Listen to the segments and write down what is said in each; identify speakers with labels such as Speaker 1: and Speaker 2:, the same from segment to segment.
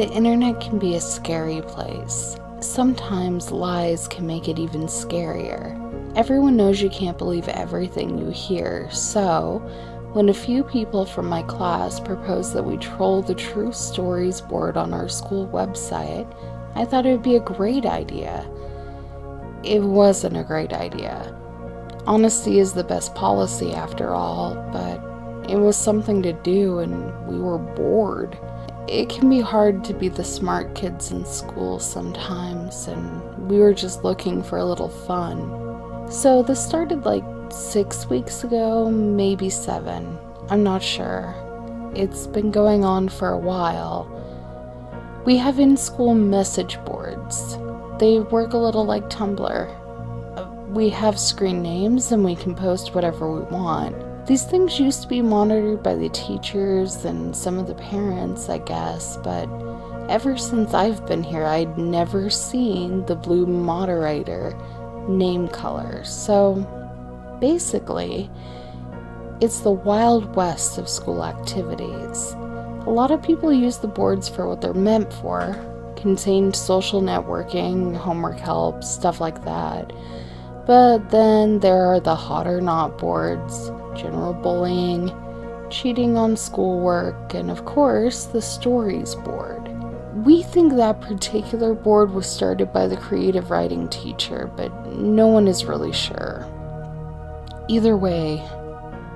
Speaker 1: The internet can be a scary place. Sometimes lies can make it even scarier. Everyone knows you can't believe everything you hear, so when a few people from my class proposed that we troll the True Stories board on our school website, I thought it would be a great idea. It wasn't a great idea. Honesty is the best policy after all, but it was something to do and we were bored. It can be hard to be the smart kids in school sometimes, and we were just looking for a little fun. So this started like 6 weeks ago, maybe 7. I'm not sure. It's been going on for a while. We have in-school message boards. They work a little like Tumblr. We have screen names and we can post whatever we want. These things used to be monitored by the teachers and some of the parents, I guess, but ever since I've been here, I'd never seen the blue moderator name color. So basically, it's the Wild West of school activities. A lot of people use the boards for what they're meant for, contained social networking, homework help, stuff like that. But then there are the hot or not boards, general bullying, cheating on schoolwork, and of course, the stories board. We think that particular board was started by the creative writing teacher, but no one is really sure. Either way,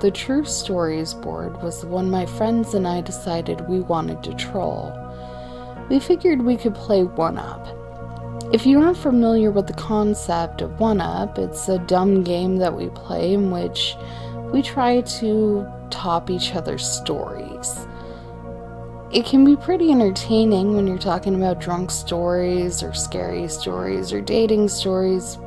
Speaker 1: the True Stories board was the one my friends and I decided we wanted to troll. We figured we could play 1-Up. If you aren't familiar with the concept of 1-Up, it's a dumb game that we play in which we try to top each other's stories. It can be pretty entertaining when you're talking about drunk stories or scary stories or dating stories,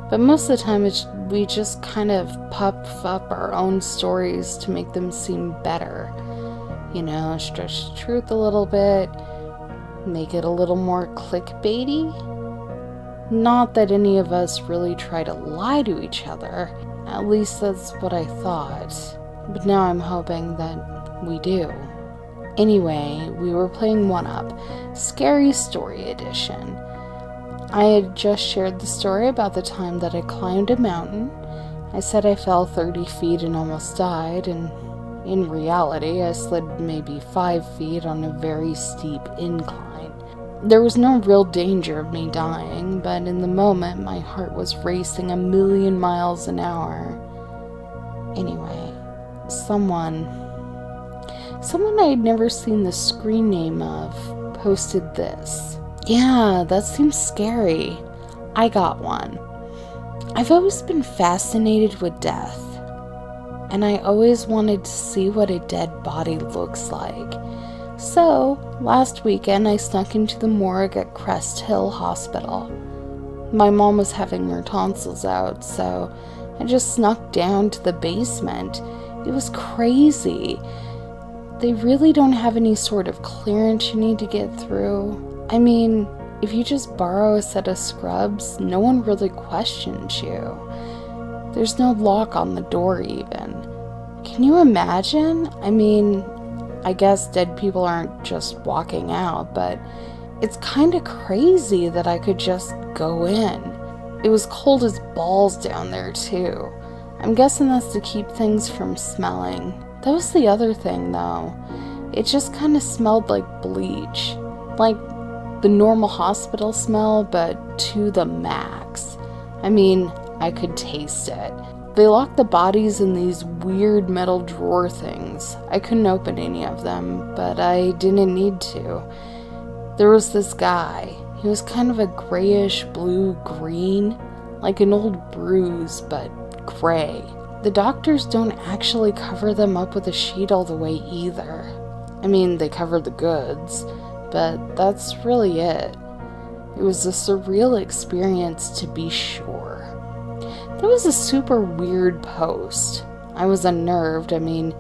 Speaker 1: but most of the time we just kind of puff up our own stories to make them seem better. You know, stretch the truth a little bit, make it a little more clickbaity. Not that any of us really try to lie to each other. At least that's what I thought. But now I'm hoping that we do. Anyway, we were playing 1-Up, Scary Story Edition. I had just shared the story about the time that I climbed a mountain. I said I fell 30 feet and almost died, and in reality, I slid maybe 5 feet on a very steep incline. There was no real danger of me dying, but in the moment, my heart was racing 1,000,000 miles an hour. Anyway, someone I had never seen the screen name of posted this. Yeah, that seems scary. I got one. I've always been fascinated with death, and I always wanted to see what a dead body looks like. So, last weekend I snuck into the morgue at Crest Hill Hospital. My mom was having her tonsils out, so I just snuck down to the basement. It was crazy. They really don't have any sort of clearance you need to get through. I mean, if you just borrow a set of scrubs, no one really questions you. There's no lock on the door even. Can you imagine? I mean, I guess dead people aren't just walking out, but it's kind of crazy that I could just go in. It was cold as balls down there too. I'm guessing that's to keep things from smelling. That was the other thing though. It just kind of smelled like bleach. Like the normal hospital smell, but to the max. I mean, I could taste it. They locked the bodies in these weird metal drawer things. I couldn't open any of them, but I didn't need to. There was this guy. He was kind of a grayish blue-green, like an old bruise, but gray. The doctors don't actually cover them up with a sheet all the way either. I mean, they cover the goods, but that's really it. It was a surreal experience to be sure. That was a super weird post. I was unnerved. I mean,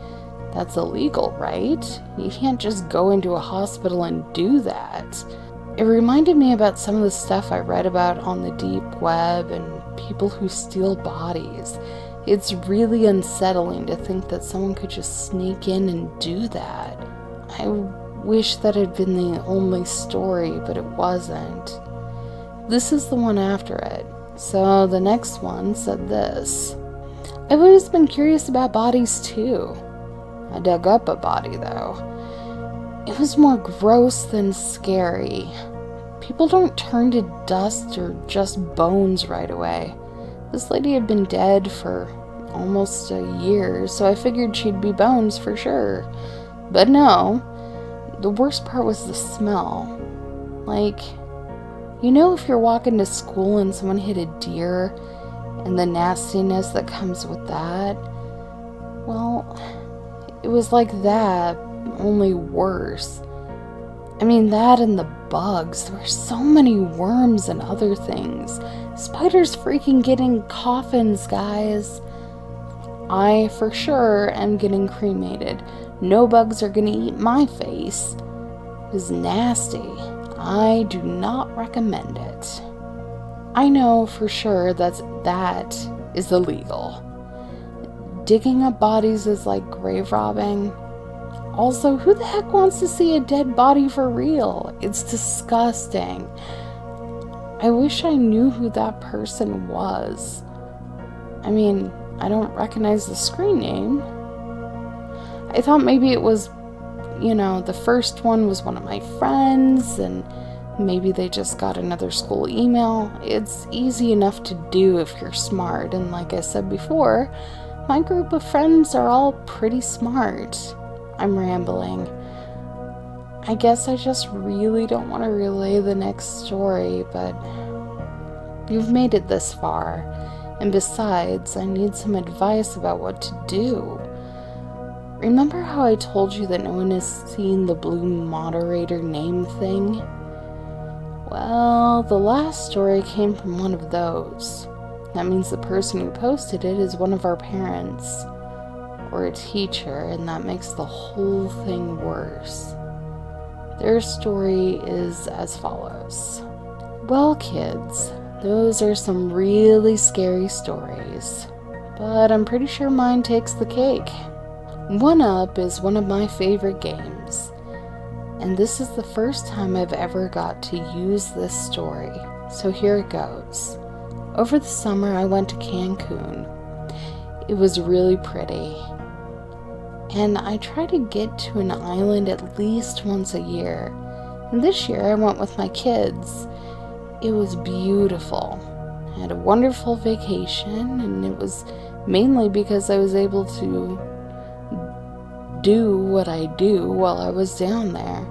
Speaker 1: that's illegal, right? You can't just go into a hospital and do that. It reminded me about some of the stuff I read about on the deep web and people who steal bodies. It's really unsettling to think that someone could just sneak in and do that. I wish that had been the only story, but it wasn't. This is the one after it. So the next one said this. I've always been curious about bodies too. I dug up a body though. It was more gross than scary. People don't turn to dust or just bones right away. This lady had been dead for almost a year, so I figured she'd be bones for sure. But no, the worst part was the smell. Like, you know, if you're walking to school and someone hit a deer and the nastiness that comes with that? Well, it was like that, only worse. I mean, that and the bugs. There were so many worms and other things. Spiders freaking getting coffins, guys. I, for sure, am getting cremated. No bugs are gonna eat my face. It is nasty. I do not recommend it. I know for sure that is illegal. Digging up bodies is like grave robbing. Also, who the heck wants to see a dead body for real? It's disgusting. I wish I knew who that person was. I mean, I don't recognize the screen name. I thought maybe it was, the first one was one of my friends, and maybe they just got another school email. It's easy enough to do if you're smart, and like I said before, my group of friends are all pretty smart. I'm rambling. I guess I just really don't want to relay the next story, but you've made it this far, and besides, I need some advice about what to do. Remember how I told you that no one has seen the blue moderator name thing? Well, the last story came from one of those. That means the person who posted it is one of our parents, or a teacher, and that makes the whole thing worse. Their story is as follows. Well, kids, those are some really scary stories, but I'm pretty sure mine takes the cake. One Up is one of my favorite games, and this is the first time I've ever got to use this story, so here it goes. Over the summer, I went to Cancun. It was really pretty, and I try to get to an island at least once a year, and this year I went with my kids. It was beautiful. I had a wonderful vacation, and it was mainly because I was able to do what I do while I was down there.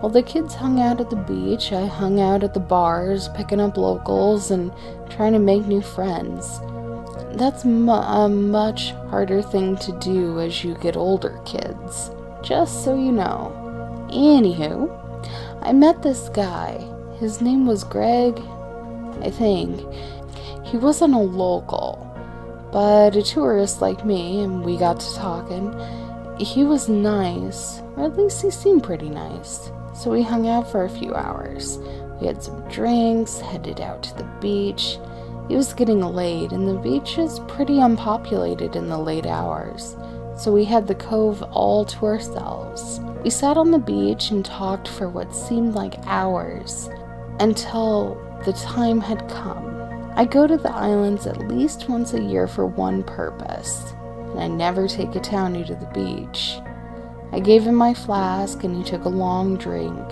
Speaker 1: While the kids hung out at the beach, I hung out at the bars, picking up locals and trying to make new friends. That's a much harder thing to do as you get older, kids. Just so you know. Anywho, I met this guy. His name was Greg, I think. He wasn't a local, but a tourist like me, and we got to talking. He was nice, or at least he seemed pretty nice. So we hung out for a few hours. We had some drinks, headed out to the beach. It was getting late, and the beach is pretty unpopulated in the late hours, so we had the cove all to ourselves. We sat on the beach and talked for what seemed like hours, until the time had come. I go to the islands at least once a year for one purpose, and I never take a townie to the beach. I gave him my flask, and he took a long drink.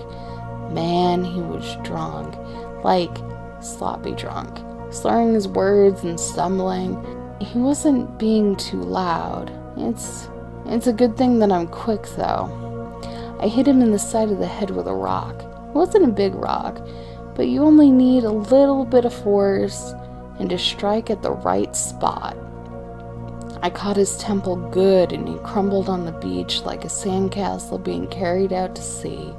Speaker 1: Man, he was drunk, like sloppy drunk, slurring his words and stumbling. He wasn't being too loud. It's a good thing that I'm quick, though. I hit him in the side of the head with a rock. It wasn't a big rock, but you only need a little bit of force and to strike at the right spot. I caught his temple good, and he crumbled on the beach like a sandcastle being carried out to sea.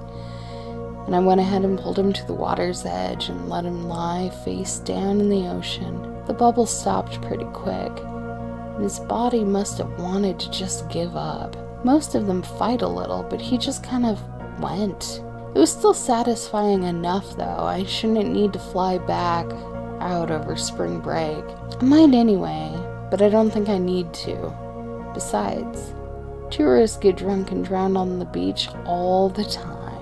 Speaker 1: And I went ahead and pulled him to the water's edge and let him lie face down in the ocean. The bubbles stopped pretty quick, and his body must have wanted to just give up. Most of them fight a little, but he just kind of went. It was still satisfying enough, though. I shouldn't need to fly back out over spring break. I might anyway, but I don't think I need to. Besides, tourists get drunk and drown on the beach all the time.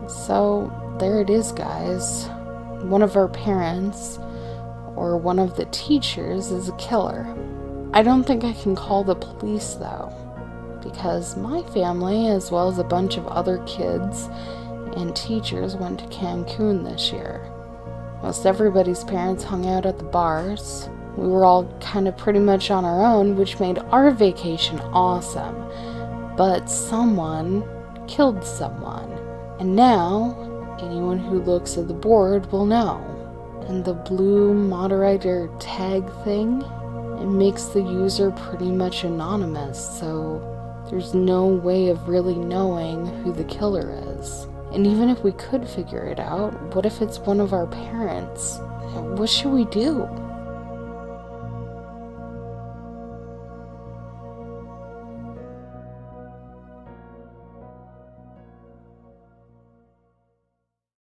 Speaker 1: So there it is, guys. One of our parents, or one of the teachers, is a killer. I don't think I can call the police though, because my family, as well as a bunch of other kids and teachers, went to Cancun this year. Most everybody's parents hung out at the bars. We were all kind of pretty much on our own, which made our vacation awesome. But someone killed someone. And now, anyone who looks at the board will know. And the blue moderator tag thing, it makes the user pretty much anonymous, so there's no way of really knowing who the killer is. And even if we could figure it out, what if it's one of our parents? What should we do?